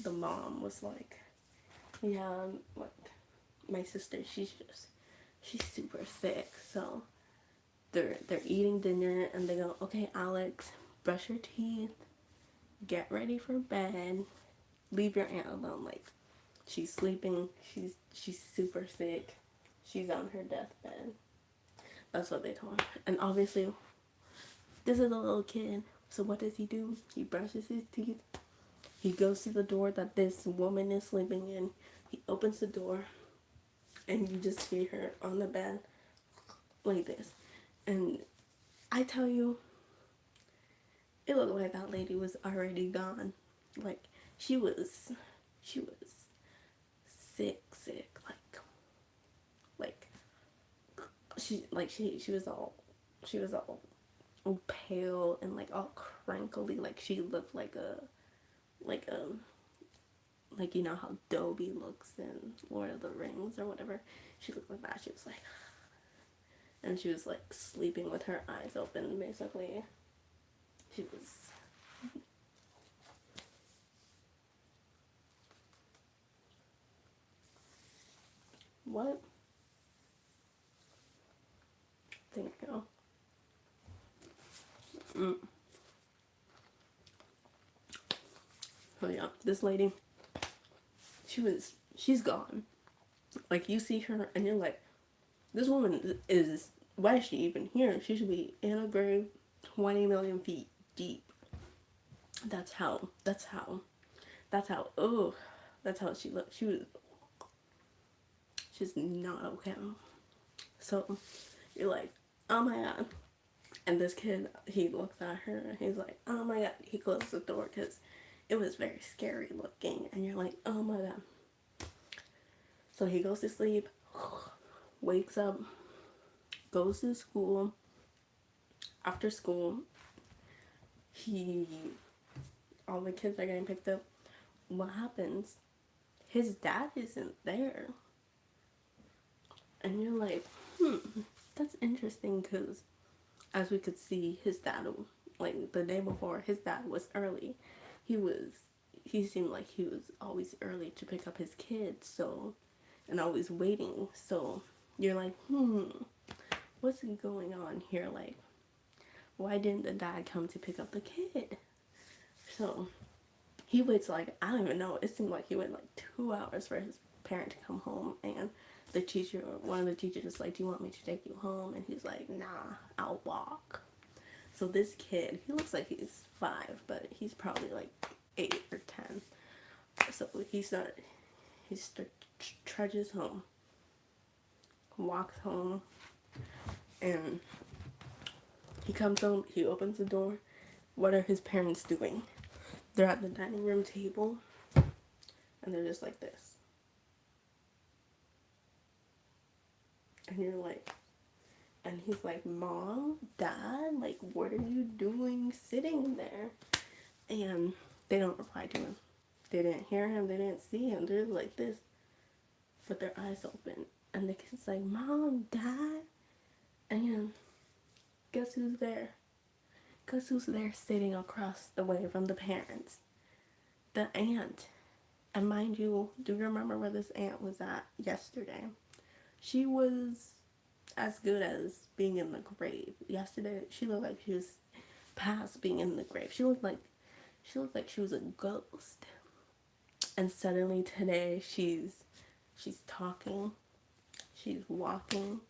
the mom was like, yeah, like, my sister, she's super sick, so they're eating dinner, and they go, okay, Alex, brush your teeth, get ready for bed, leave your aunt alone. Like, she's sleeping, she's super sick, she's on her deathbed. That's what they told her. And obviously, this is a little kid, so what does he do? He brushes his teeth, he goes to the door that this woman is sleeping in, he opens the door, and you just see her on the bed like this. And I tell you, it looked like that lady was already gone. Like, she was sick, like she was all pale and like all crinkly. Like, she looked like a like, you know how Dobby looks in Lord of the Rings or whatever. She looked like that. She was like, and she was like sleeping with her eyes open, basically. She was. What? Thank you. So yeah, this lady, she's gone. Like, you see her and you're like, this woman is, why is she even here? She should be in a grave 20 million feet deep. Oh, that's how she looked. She's not okay. So you're like, oh my god. And this kid, he looks at her and he's like, oh my god. He closed the door because it was very scary looking. And you're like, oh my god. So he goes to sleep, wakes up, goes to school. After school, all the kids are getting picked up. What happens? His dad isn't there. And you're like, that's interesting, because as we could see, his dad, like the day before, his dad was early. He seemed like he was always early to pick up his kids, so, and always waiting. So you're like, what's going on here? Like, why didn't the dad come to pick up the kid? So he waits, like, I don't even know, it seemed like he waited like 2 hours for his parent to come home. And one of the teachers is like, do you want me to take you home? And he's like, nah, I'll walk. So this kid, he looks like he's 5, but he's probably like 8 or 10. So he trudges home, walks home, and he comes home, he opens the door. What are his parents doing? They're at the dining room table, and they're just like this. And you're like, and he's like, Mom, Dad, like, what are you doing sitting there? And they don't reply to him. They didn't hear him, they didn't see him. They're like this, with their eyes open. And the kid's like, Mom, Dad. And guess who's there? Guess who's there sitting across the way from the parents? The aunt. And mind you, do you remember where this aunt was at yesterday? She was as good as being in the grave. Yesterday, she looked like she was past being in the grave. She looked like she was a ghost. And suddenly today, she's talking, she's walking,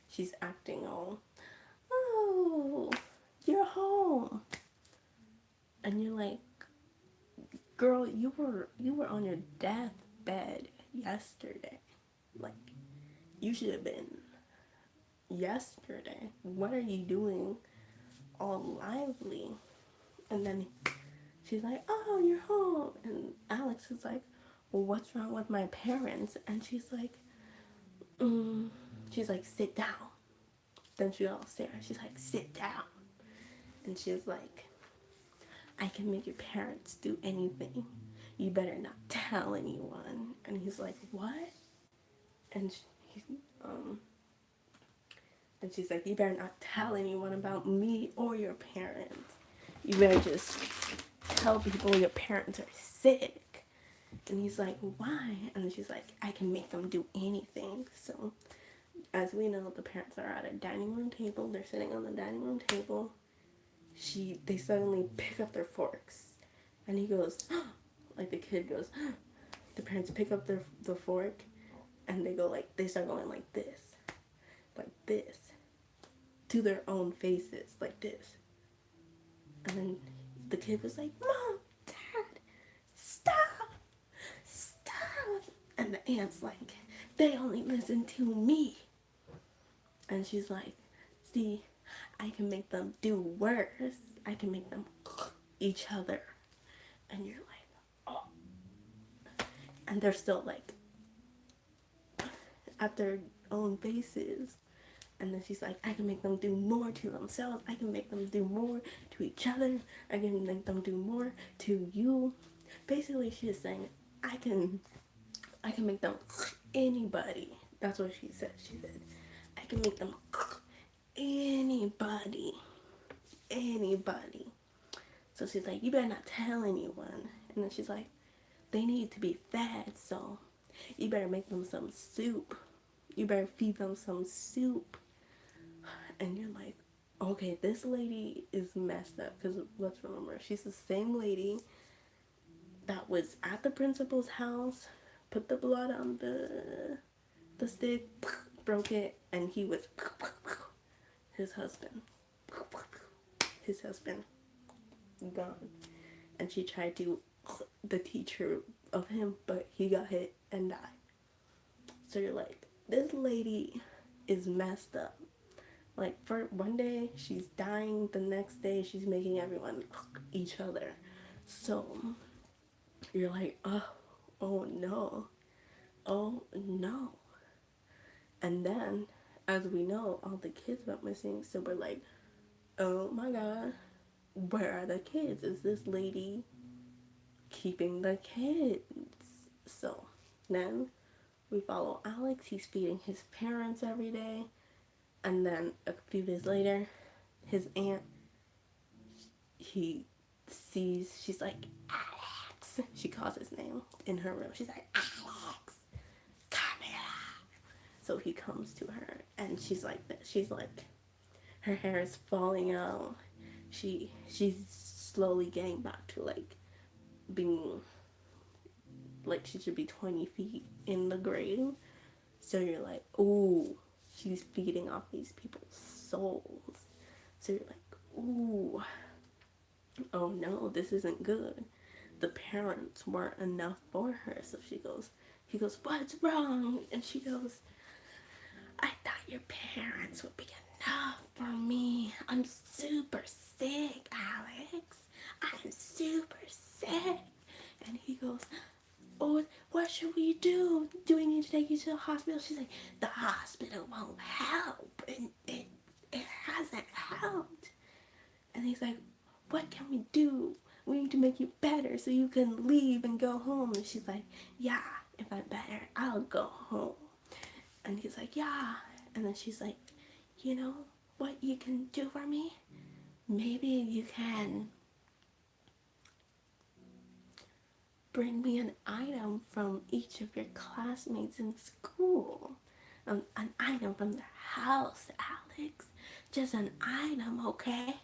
she's acting all, oh, you're home. And you're like, girl, you were on your deathbed yesterday. Like, you should have been yesterday. What are you doing all lively? And then she's like, oh, you're home. And Alex is like, well, what's wrong with my parents? And she's like, sit down. Then she all stares. She's like, sit down. And she's like, I can make your parents do anything. You better not tell anyone. And he's like, what? And and she's like, you better not tell anyone about me or your parents. You better just tell people your parents are sick. And he's like, why? And then she's like, I can make them do anything. So, as we know, the parents are at a dining room table. They're sitting on the dining room table. They suddenly pick up their forks. And he goes, like the kid goes, the parents pick up the fork. And they go like, they start going like this, to their own faces, like this. And then the kid was like, Mom, Dad, stop, stop. And the aunt's like, they only listen to me. And she's like, see, I can make them do worse. I can make them each other. And you're like, oh. And they're still like, at their own faces. And then she's like, I can make them do more to themselves. I can make them do more to each other. I can make them do more to you. Basically, she's saying, I can make them anybody. That's what she said. She said, I can make them anybody. Anybody. So she's like, you better not tell anyone. And then she's like, they need to be fed, so you better make them some soup. You better feed them some soup. And you're like, okay, this lady is messed up. Because let's remember, she's the same lady that was at the principal's house, put the blood on the stick, broke it, and he was his husband. His husband gone. And she tried to the teacher of him, but he got hit and died. So you're like, this lady is messed up. Like, for one day she's dying, the next day she's making everyone each other. So you're like, oh no, oh no. And then, as we know, all the kids went missing. So we're like, oh my god, where are the kids? Is this lady keeping the kids? So then we follow Alex. He's feeding his parents every day. And then a few days later, his aunt, she's like, Alex. She calls his name in her room. She's like, Alex, come here. So he comes to her, and she's like, her hair is falling out. She's slowly getting back to like being like she should be 20 feet in the grave. So you're like, ooh, she's feeding off these people's souls. So you're like, ooh, oh no, this isn't good. The parents weren't enough for her. So he goes, what's wrong? And she goes, I thought your parents would be enough for me. I'm super sick, Alex. I'm super sick. And he goes, oh, what should we do? Do we need to take you to the hospital? She's like, the hospital won't help. It hasn't helped. And he's like, what can we do? We need to make you better so you can leave and go home. And she's like, yeah, if I'm better, I'll go home. And he's like, yeah. And then she's like, you know what you can do for me? Maybe you can bring me an item from each of your classmates in school. An item from their house, Alex. Just an item, okay?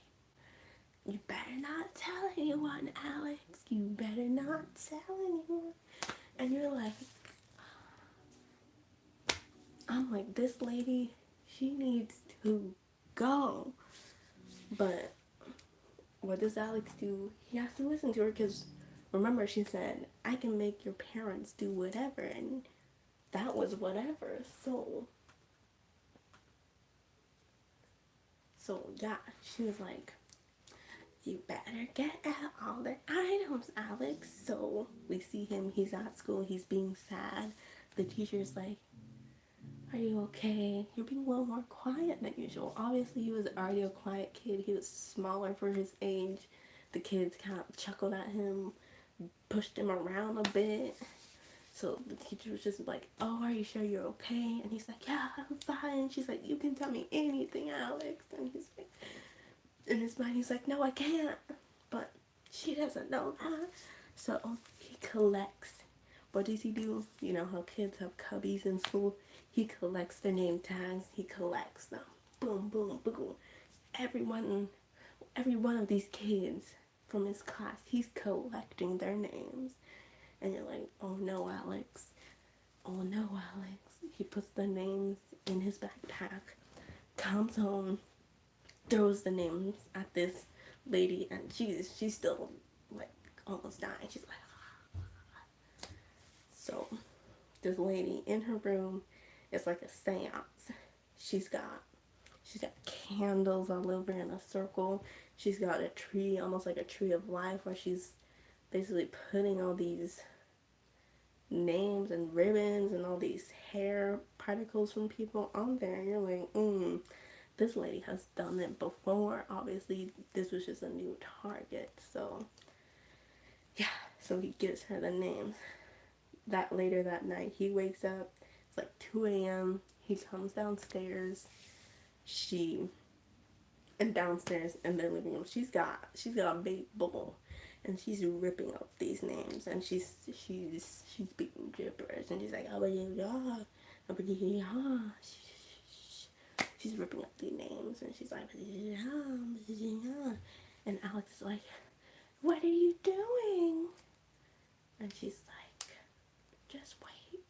You better not tell anyone, Alex. You better not tell anyone. And you're like, I'm like, this lady, she needs to go. But what does Alex do? He has to listen to her because remember, she said, I can make your parents do whatever, and that was whatever. So yeah, she was like, you better get out all the items, Alex. So we see him, he's at school, he's being sad. The teacher's like, are you okay? You're being a little more quiet than usual. Obviously, he was already a quiet kid. He was smaller for his age. The kids kind of chuckled at him, pushed him around a bit. So the teacher was just like, oh, are you sure you're okay? And he's like, yeah, I'm fine. She's like, you can tell me anything, Alex. And he's like, in his mind, he's like, no, I can't. But she doesn't know that. So he collects what does he do? You know how kids have cubbies in school? He collects their name tags. He collects them. Boom, boom, boom. Everyone, every one of these kids from his class, he's collecting their names. And you're like, oh no, Alex. Oh no, Alex. He puts the names in his backpack, comes home, throws the names at this lady, and she's still like almost dying. She's like, so this lady in her room, it's like a seance. She's got candles all over in a circle. She's got a tree, almost like a tree of life, where she's basically putting all these names and ribbons and all these hair particles from people on there. And you're like, this lady has done it before. Obviously, this was just a new target. So, yeah. So he gives her the names. That later that night, he wakes up. It's like 2 a.m. He comes downstairs. And downstairs in their living room, she's got a big bowl, and she's ripping up these names, and she's speaking gibberish, and she's like, she's ripping up the names, and she's like, and Alex is like, what are you doing? And she's like, just wait,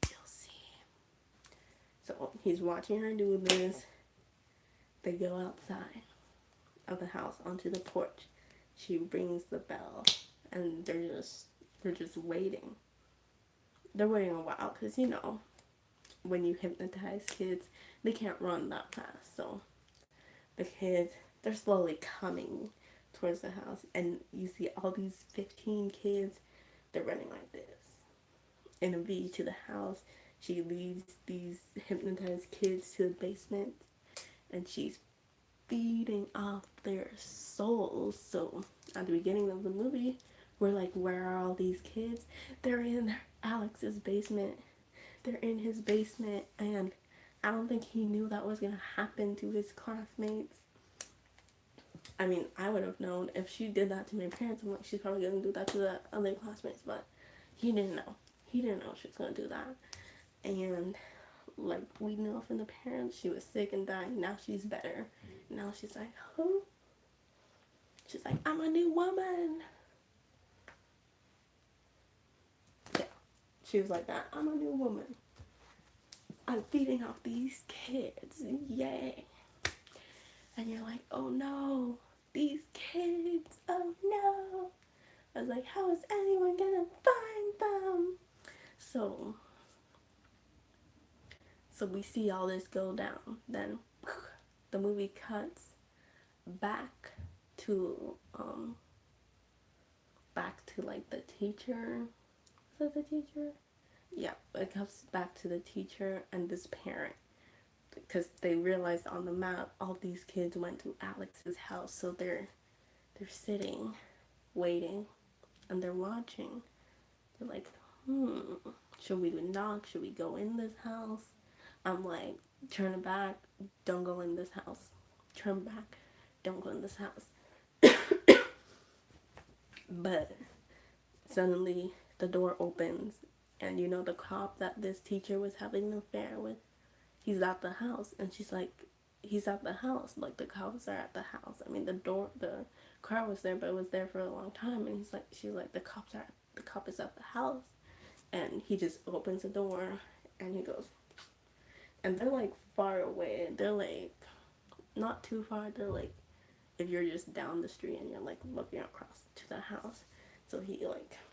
you'll see. So he's watching her do this. They go outside of the house onto the porch. She rings the bell, and they're just waiting. They're waiting a while because, you know, when you hypnotize kids, they can't run that fast. So the kids, they're slowly coming towards the house, and you see all these 15 kids. They're running like this in a V to the house. She leads these hypnotized kids to the basement, and she's feeding off their souls. So at the beginning of the movie, we're like, where are all these kids? They're in Alex's basement. They're in his basement, and I don't think he knew that was gonna happen to his classmates. I mean, I would have known if she did that to my parents. I'm like, she's probably gonna do that to the other classmates, but he didn't know. He didn't know she was gonna do that. And like, we know from the parents, she was sick and dying. Now she's better. Now she's like, who? She's like, I'm a new woman. Yeah, she was like that. I'm a new woman. I'm feeding off these kids. Yay. And you're like, oh no, these kids. Oh no. I was like, how is anyone gonna find them? So we see all this go down. Then the movie cuts back to like the teacher. Is that the teacher? Yeah, it comes back to the teacher and this parent, because they realized on the map all these kids went to Alex's house. So they're sitting, waiting, and they're watching. They're like, should we knock? Should we go in this house? I'm like, turn back, don't go in this house. Turn back, don't go in this house. But suddenly the door opens, and you know the cop that this teacher was having an affair with, he's at the house. And she's like, he's at the house. Like, the cops are at the house. I mean, the car was there, but it was there for a long time. And she's like, the cop is at the house. And he just opens the door, and he goes, and they're like far away. They're like not too far. They're like, if you're just down the street and you're like looking across to the house. So he like